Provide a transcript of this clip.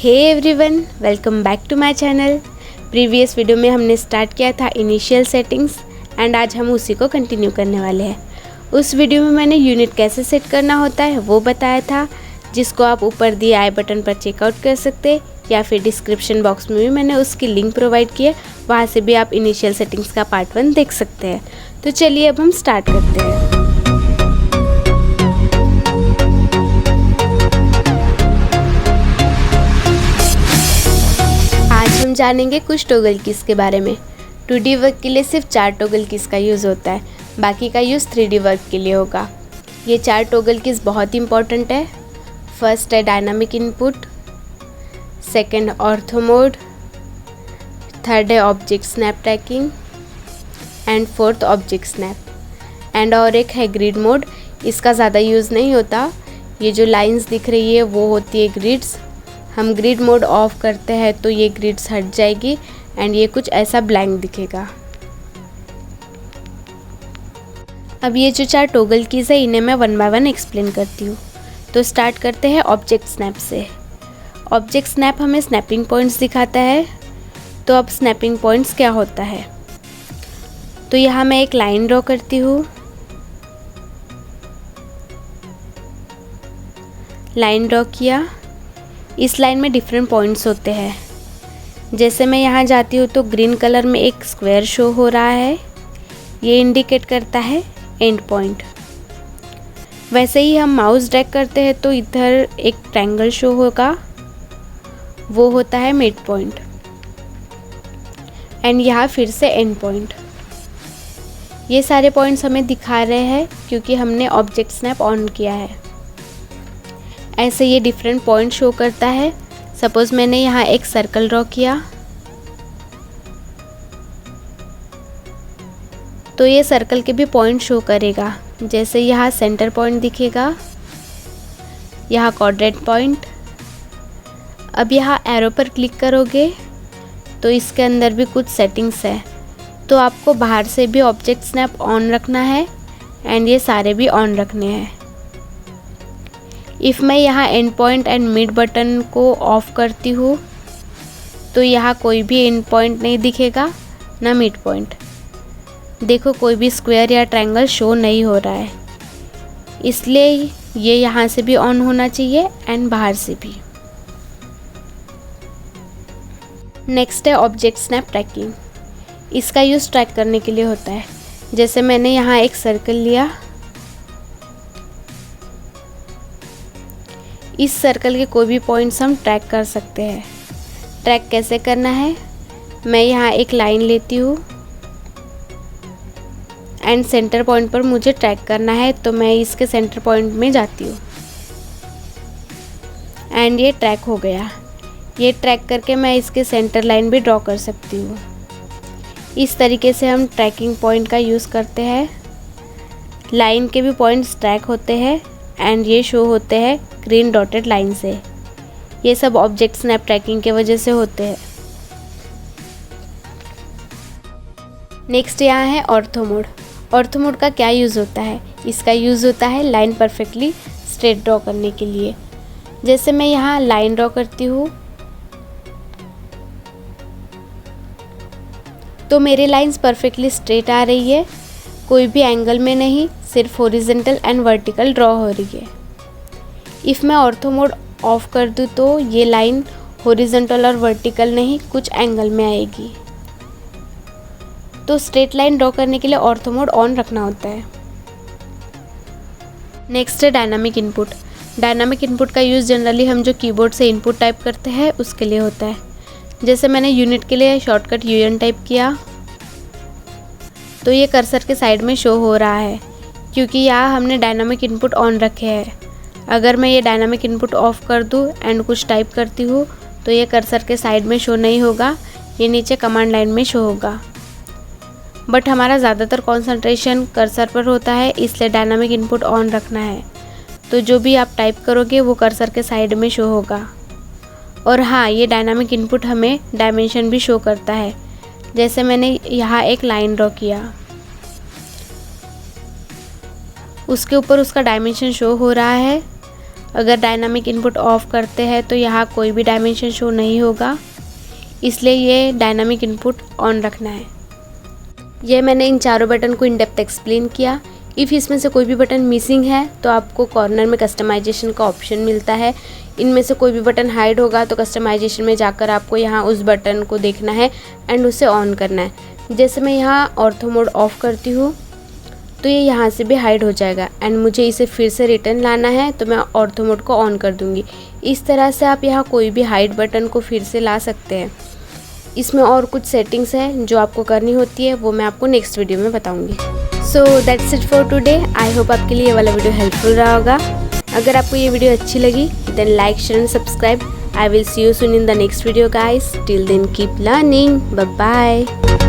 Hey everyone, welcome back to my channel. Previous video में हमने start किया था इनिशियल सेटिंग्स एंड आज हम उसी को कंटिन्यू करने वाले हैं। उस वीडियो में मैंने यूनिट कैसे सेट करना होता है वो बताया था, जिसको आप ऊपर दिए आई बटन पर चेकआउट कर सकते या फिर डिस्क्रिप्शन बॉक्स में भी मैंने उसकी लिंक प्रोवाइड की है, वहाँ से भी आप इनिशियल सेटिंग्स का पार्ट 1 देख सकते हैं। तो चलिए अब हम स्टार्ट करते हैं। हम जानेंगे कुछ टॉगल कीज़ के बारे में। 2D वर्क के लिए सिर्फ 4 टॉगल कीज़ का यूज़ होता है, बाकी का यूज़ 3D वर्क के लिए होगा। ये 4 टॉगल कीज़ बहुत इंपॉर्टेंट है। फर्स्ट है dynamic input, second ortho mode, third है object snap tracking and fourth object snap and और एक है ग्रिड मोड। इसका ज़्यादा यूज़ नहीं होता। ये जो लाइंस दिख रही है वो होती है ग्रिड्स। हम ग्रिड मोड ऑफ करते हैं तो ये ग्रिड्स हट जाएगी एंड ये कुछ ऐसा ब्लैंक दिखेगा। अब ये जो 4 टॉगल कीज़ है इन्हें मैं 1 बाय 1 एक्सप्लेन करती हूँ। तो स्टार्ट करते हैं ऑब्जेक्ट स्नैप से। ऑब्जेक्ट स्नैप हमें स्नैपिंग पॉइंट्स दिखाता है। तो अब स्नैपिंग पॉइंट्स क्या होता है, तो यहाँ मैं एक लाइन ड्रॉ करती हूँ। लाइन ड्रॉ किया। इस लाइन में डिफरेंट पॉइंट्स होते हैं। जैसे मैं यहाँ जाती हूँ तो ग्रीन कलर में एक स्क्वायर शो हो रहा है, ये इंडिकेट करता है एंड पॉइंट। वैसे ही हम माउस ड्रैग करते हैं तो इधर एक ट्रायंगल शो होगा, वो होता है मिड पॉइंट एंड यहाँ फिर से एंड पॉइंट। ये सारे पॉइंट्स हमें दिखा रहे हैं क्योंकि हमने ऑब्जेक्ट स्नैप ऑन किया है। ऐसे ये डिफरेंट पॉइंट शो करता है। सपोज़ मैंने यहाँ एक सर्कल ड्रॉ किया तो ये सर्कल के भी पॉइंट शो करेगा। जैसे यहाँ सेंटर पॉइंट दिखेगा, यहाँ क्वाड्रेंट पॉइंट। अब यहाँ एरो पर क्लिक करोगे तो इसके अंदर भी कुछ सेटिंग्स है। तो आपको बाहर से भी ऑब्जेक्ट स्नैप ऑन रखना है एंड ये सारे भी ऑन रखने हैं। इफ़ मैं यहाँ and point and mid button को ऑफ़ करती हूँ तो यहाँ कोई भी एंड पॉइंट नहीं दिखेगा ना मिड पॉइंट। देखो कोई भी स्क्वायर या ट्रायंगल शो नहीं हो रहा है, इसलिए ये यहाँ से भी ऑन होना चाहिए एंड बाहर से भी। नेक्स्ट है ऑब्जेक्ट स्नैप ट्रैकिंग। इसका यूज़ ट्रैक करने के लिए होता है। जैसे मैंने यहाँ एक सर्कल लिया, इस सर्कल के कोई भी पॉइंट्स हम ट्रैक कर सकते हैं। ट्रैक कैसे करना है, मैं यहाँ एक लाइन लेती हूँ एंड सेंटर पॉइंट पर मुझे ट्रैक करना है तो मैं इसके सेंटर पॉइंट में जाती हूँ एंड ये ट्रैक हो गया। ये ट्रैक करके मैं इसके सेंटर लाइन भी ड्रॉ कर सकती हूँ। इस तरीके से हम ट्रैकिंग पॉइंट का यूज़ करते हैं। लाइन के भी पॉइंट्स ट्रैक होते हैं एंड ये शो होते हैं ग्रीन डॉटेड लाइन से। ये सब ऑब्जेक्ट स्नैप ट्रैकिंग के वजह से होते हैं। नेक्स्ट यहाँ है ऑर्थो मोड। ऑर्थो मोड का क्या यूज़ होता है, इसका यूज़ होता है लाइन परफेक्टली स्ट्रेट ड्रॉ करने के लिए। जैसे मैं यहाँ लाइन ड्रॉ करती हूँ तो मेरी लाइंस परफेक्टली स्ट्रेट आ रही है, कोई भी एंगल में नहीं, सिर्फ हॉरिजॉन्टल एंड वर्टिकल ड्रॉ हो रही है। इफ़ मैं ऑर्थो मोड ऑफ कर दूँ तो ये लाइन हॉरिजॉन्टल और वर्टिकल नहीं, कुछ एंगल में आएगी। तो स्ट्रेट लाइन ड्रॉ करने के लिए ऑर्थो मोड ऑन रखना होता है। नेक्स्ट है डायनामिक इनपुट। डायनामिक इनपुट का यूज़ जनरली हम जो कीबोर्ड से इनपुट टाइप करते हैं उसके लिए होता है। जैसे मैंने यूनिट के लिए शॉर्टकट UN टाइप किया तो ये कर्सर के साइड में शो हो रहा है क्योंकि यहाँ हमने डायनामिक इनपुट ऑन रखे हैं। अगर मैं ये डायनामिक इनपुट ऑफ कर दूँ एंड कुछ टाइप करती हूँ तो ये कर्सर के साइड में शो नहीं होगा, ये नीचे कमांड लाइन में शो होगा। बट हमारा ज़्यादातर कंसंट्रेशन कर्सर पर होता है, इसलिए डायनामिक इनपुट ऑन रखना है। तो जो भी आप टाइप करोगे वो कर्सर के साइड में शो होगा। और हाँ, ये डायनामिक इनपुट हमें डायमेंशन भी शो करता है। जैसे मैंने यहाँ एक लाइन ड्रॉ किया, उसके ऊपर उसका डायमेंशन शो हो रहा है। अगर डायनामिक इनपुट ऑफ करते हैं तो यहाँ कोई भी डायमेंशन शो नहीं होगा, इसलिए ये डायनामिक इनपुट ऑन रखना है। ये मैंने इन चारों बटन को इन डेप्थ एक्सप्लेन किया। इफ़ इसमें से कोई भी बटन मिसिंग है तो आपको कॉर्नर में कस्टमाइजेशन का ऑप्शन मिलता है। इनमें से कोई भी बटन हाइड होगा तो कस्टमाइजेशन में जाकर आपको यहाँ उस बटन को देखना है एंड उसे ऑन करना है। जैसे मैं यहाँ ऑर्थो मोड ऑफ़ करती हूँ तो ये यहाँ से भी हाइड हो जाएगा एंड मुझे इसे फिर से रिटर्न लाना है तो मैं ऑर्थो मोड को ऑन कर दूँगी। इस तरह से आप यहाँ कोई भी हाइड बटन को फिर से ला सकते हैं। इसमें और कुछ सेटिंग्स हैं जो आपको करनी होती है, वो मैं आपको नेक्स्ट वीडियो में बताऊँगी। So that's it for today. I hope आपके लिए ये वाला वीडियो हेल्पफुल रहा होगा। अगर आपको ये वीडियो अच्छी लगी then like, share and subscribe. I will see you soon in the next video guys. Till then keep learning. Bye bye.